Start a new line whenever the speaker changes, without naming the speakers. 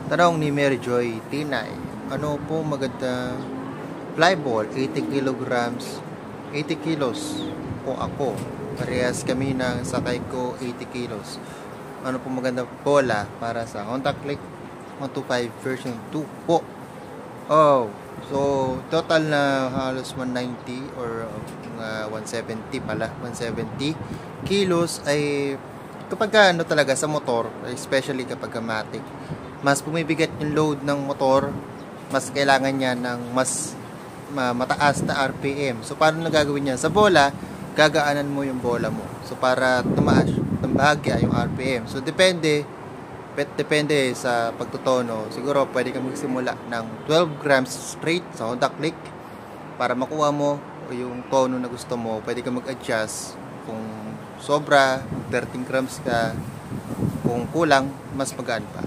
Tanong ni Mary Joy Tinay, ano po maganda fly ball? 80 kilograms, 80 kilos po ako. Parehas kami ng sakay ko 80 kilos. Ano po maganda bola para sa Honda Click 125 version 2 po? Oh, so total na halos 190 or 170 pala, 170 kilos ay kapag ano talaga sa motor, especially kapag matic, mas bumibigat yung load ng motor, mas kailangan niya ng mas mataas na RPM. So paano nagagawin niya? Sa bola, gagaanan mo yung bola mo. So para tumaas ng bahagya yung RPM. So depende sa pagtutono. Siguro pwede kang magsimula ng 12 grams straight sa Honda Click para makuha mo yung tono na gusto mo. Pwede kang mag-adjust kung sobra, 13 grams ka. Kung kulang, mas magaan pa.